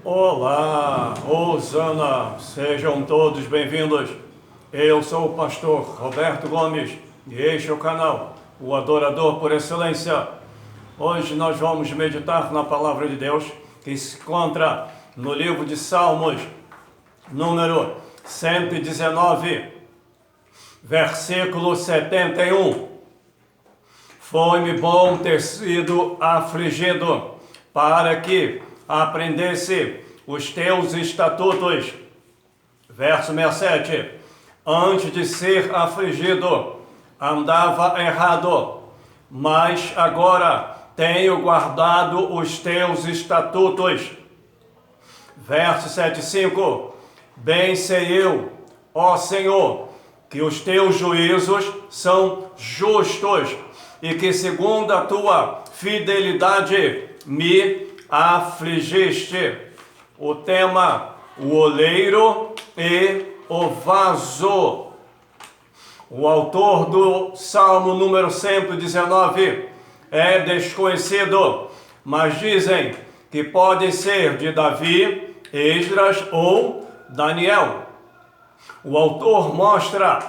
Olá, Osana, sejam todos bem-vindos. Eu sou o pastor Roberto Gomes e este é o canal, o Adorador por Excelência. Hoje nós vamos meditar na Palavra de Deus que se encontra no livro de Salmos, número 119, versículo 71. Foi-me bom ter sido afligido, para que aprendesse os teus estatutos. Verso 67. Antes de ser afligido, andava errado, mas agora tenho guardado os teus estatutos. Verso 75. Bem sei eu, ó Senhor, que os teus juízos são justos e que segundo a tua fidelidade me afligiste. O tema: o oleiro e o vaso. O autor do Salmo número 119 é desconhecido, mas dizem que pode ser de Davi, Esdras ou Daniel. O autor mostra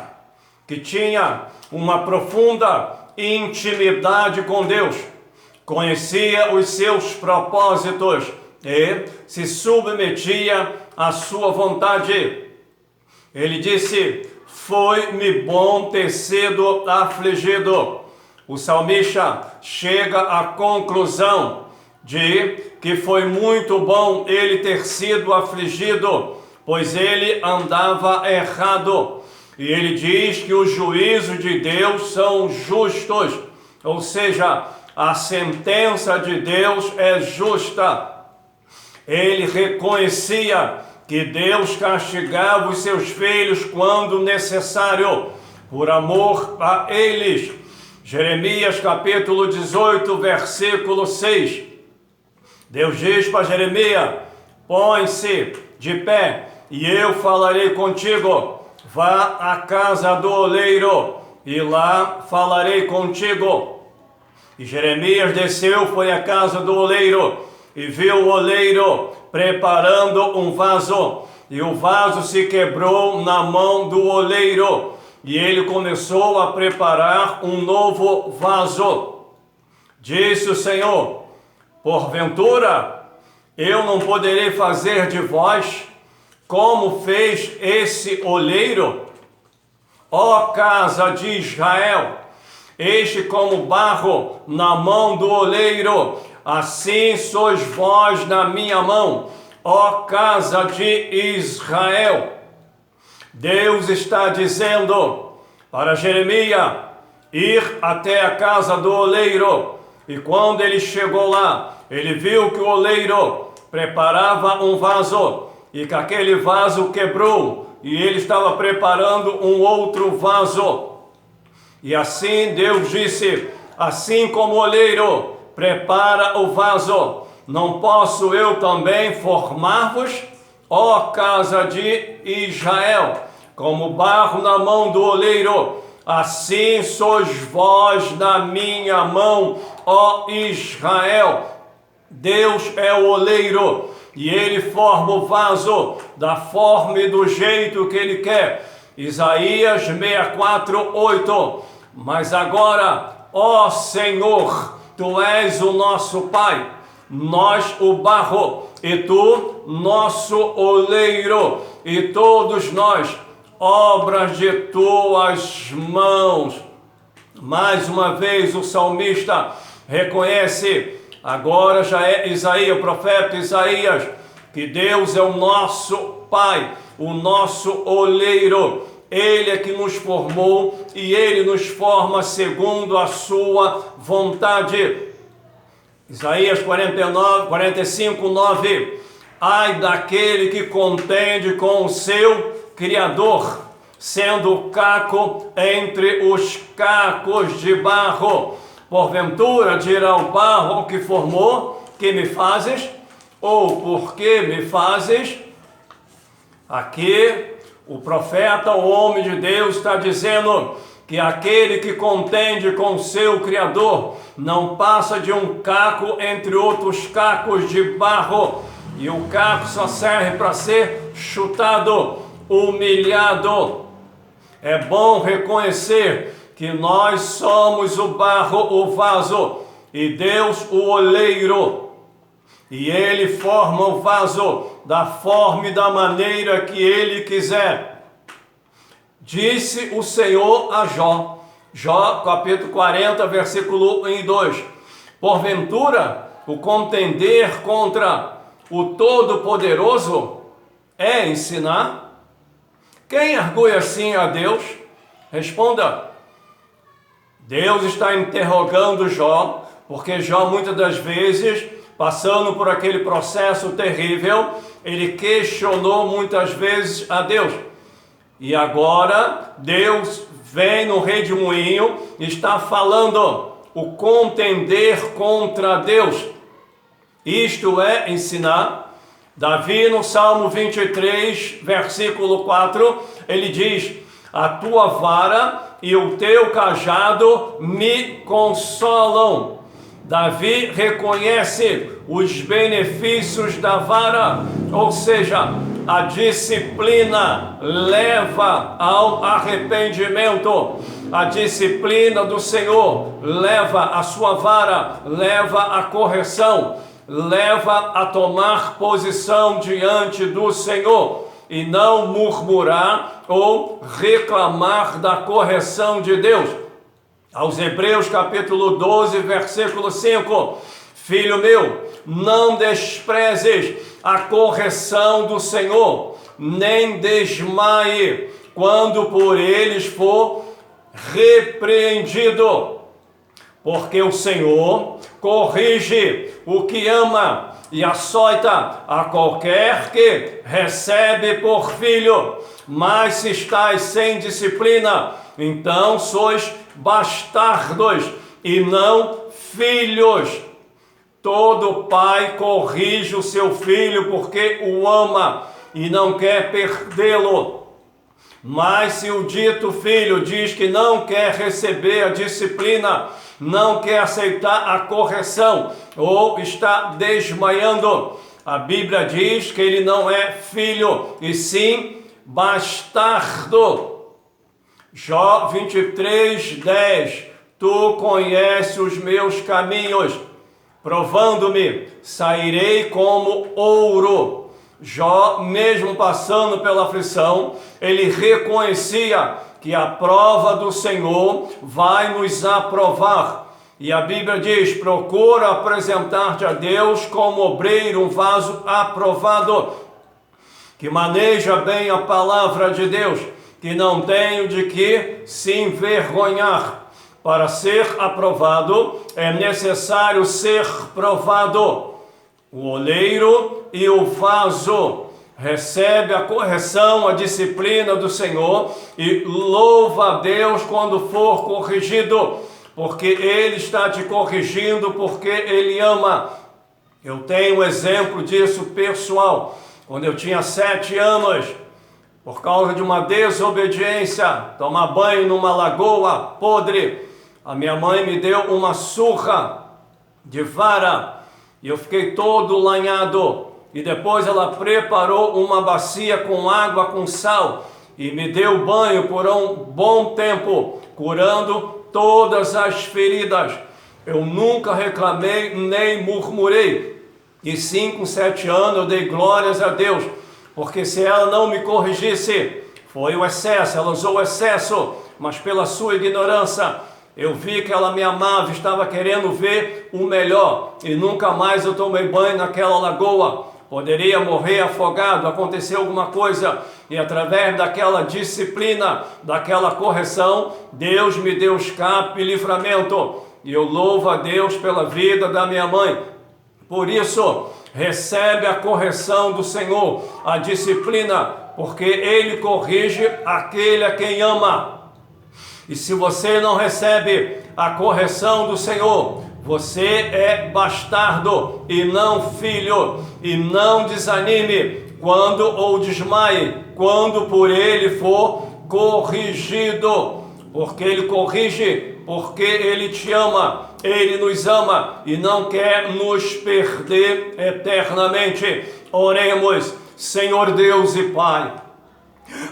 que tinha uma profunda intimidade com Deus, conhecia os seus propósitos e se submetia à sua vontade. Ele disse: foi-me bom ter sido afligido. O salmista chega à conclusão de que foi muito bom ele ter sido afligido, pois ele andava errado. E ele diz que os juízos de Deus são justos, ou seja, a sentença de Deus é justa. Ele reconhecia que Deus castigava os seus filhos quando necessário, por amor a eles. Jeremias capítulo 18, versículo 6. Deus diz para Jeremias: põe-se de pé e eu falarei contigo. Vá à casa do oleiro e lá falarei contigo. E Jeremias desceu, foi à casa do oleiro e viu o oleiro preparando um vaso. E o vaso se quebrou na mão do oleiro e ele começou a preparar um novo vaso. Disse o Senhor: porventura eu não poderei fazer de vós como fez esse oleiro? Ó casa de Israel, este como barro na mão do oleiro, assim sois vós na minha mão, ó casa de Israel. Deus está dizendo para Jeremias ir até a casa do oleiro, e quando ele chegou lá, ele viu que o oleiro preparava um vaso, e que aquele vaso quebrou, e ele estava preparando um outro vaso. E assim Deus disse: assim como o oleiro prepara o vaso, não posso eu também formar-vos, ó casa de Israel, como barro na mão do oleiro, assim sois vós na minha mão, ó Israel. Deus é o oleiro, e ele forma o vaso da forma e do jeito que ele quer. Isaías 64, 8. Mas agora, ó Senhor, tu és o nosso Pai, nós o barro, e tu nosso oleiro, e todos nós obras de tuas mãos. Mais uma vez o salmista reconhece, agora já é Isaías, o profeta Isaías, que Deus é o nosso Pai, o nosso oleiro. Ele é que nos formou e Ele nos forma segundo a sua vontade. Isaías 45, 9. Ai daquele que contende com o seu Criador, sendo caco entre os cacos de barro. Porventura dirá o barro que formou: que me fazes? Ou por que me fazes? Aqui o profeta, o homem de Deus, está dizendo que aquele que contende com o seu Criador não passa de um caco entre outros cacos de barro. e o caco só serve para ser chutado, humilhado. É bom reconhecer que nós somos o barro, o vaso, e Deus o oleiro. E Ele forma o vaso da forma e da maneira que Ele quiser. Disse o Senhor a Jó, Jó capítulo 40, versículo 1 e 2. Porventura, o contender contra o Todo-Poderoso é ensinar? Quem argue assim a Deus? Responda. Deus está interrogando Jó, porque Jó muitas das vezes, passando por aquele processo terrível, ele questionou muitas vezes a Deus. E agora Deus vem no redemoinho e está falando o contender contra Deus. Isto é ensinar. Davi no Salmo 23, versículo 4, ele diz: a tua vara e o teu cajado me consolam. Davi reconhece os benefícios da vara, ou seja, a disciplina leva ao arrependimento. A disciplina do Senhor leva a sua vara, leva a correção, leva a tomar posição diante do Senhor e não murmurar ou reclamar da correção de Deus. Aos Hebreus capítulo 12, versículo 5, filho meu, não desprezes a correção do Senhor, nem desmaie quando por eles for repreendido, porque o Senhor corrige o que ama e açoita a qualquer que recebe por filho. Mas se estáis sem disciplina, então sois bastardos e não filhos. Todo pai corrige o seu filho porque o ama e não quer perdê-lo. Mas se o dito filho diz que não quer receber a disciplina, não quer aceitar a correção ou está desmaiando, a Bíblia diz que ele não é filho, e sim bastardo. Jó 23, 10. Tu conheces os meus caminhos, provando-me, sairei como ouro. Jó, mesmo passando pela aflição, ele reconhecia que a prova do Senhor vai nos aprovar. E a Bíblia diz: procura apresentar-te a Deus como obreiro, um vaso aprovado, que maneja bem a palavra de Deus, que não tem de que se envergonhar. Para ser aprovado, é necessário ser provado. O oleiro e o vaso recebe a correção, a disciplina do Senhor e louva a Deus quando for corrigido, porque Ele está te corrigindo, porque Ele ama. Eu tenho um exemplo disso pessoal. Quando eu tinha 7 anos, por causa de uma desobediência, tomar banho numa lagoa podre, a minha mãe me deu uma surra de vara e eu fiquei todo lanhado. E depois ela preparou uma bacia com água com sal e me deu banho por um bom tempo, curando todas as feridas. Eu nunca reclamei nem murmurei. E sim, com 7 anos eu dei glórias a Deus, porque se ela não me corrigisse, foi o excesso, ela usou o excesso, mas pela sua ignorância, eu vi que ela me amava, estava querendo ver o melhor, e nunca mais eu tomei banho naquela lagoa. Poderia morrer afogado, acontecer alguma coisa, e através daquela disciplina, daquela correção, Deus me deu escape e livramento, e eu louvo a Deus pela vida da minha mãe. Por isso, recebe a correção do Senhor, a disciplina, porque Ele corrige aquele a quem ama. E se você não recebe a correção do Senhor, você é bastardo e não filho. E não desanime quando ou desmaie, quando por Ele for corrigido. Porque Ele corrige, porque Ele te ama, Ele nos ama e não quer nos perder eternamente. Oremos. Senhor Deus e Pai,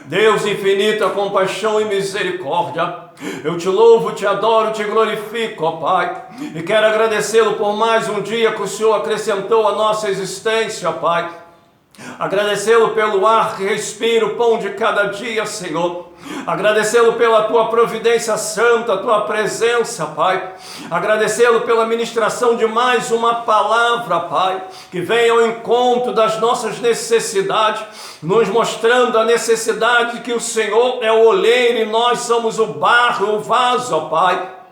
Deus infinita compaixão e misericórdia, eu te louvo, te adoro, te glorifico, ó Pai, e quero agradecê-lo por mais um dia que o Senhor acrescentou à nossa existência, ó Pai. Agradecê-lo pelo ar que respiro, o pão de cada dia, Senhor. Agradecê-lo pela tua providência santa, a tua presença, Pai. Agradecê-lo pela ministração de mais uma palavra, Pai, que venha ao encontro das nossas necessidades, nos mostrando a necessidade de que o Senhor é o oleiro e nós somos o barro, o vaso, ó Pai.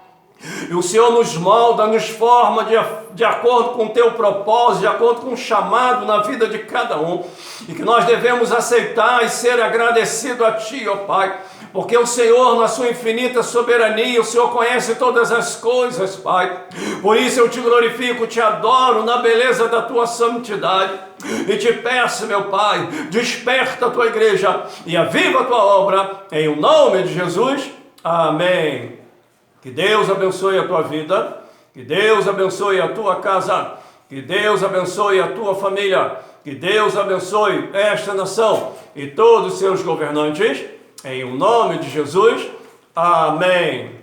E o Senhor nos molda, nos forma de acordo com o teu propósito, de acordo com o chamado na vida de cada um. E que nós devemos aceitar e ser agradecido a Ti, ó Pai. Porque o Senhor, na sua infinita soberania, o Senhor conhece todas as coisas, Pai. Por isso eu te glorifico, te adoro na beleza da Tua santidade. E te peço, meu Pai, desperta a Tua igreja e aviva a Tua obra. Em o nome de Jesus. Amém. Que Deus abençoe a tua vida, que Deus abençoe a tua casa, que Deus abençoe a tua família, que Deus abençoe esta nação e todos os seus governantes, em o nome de Jesus. Amém.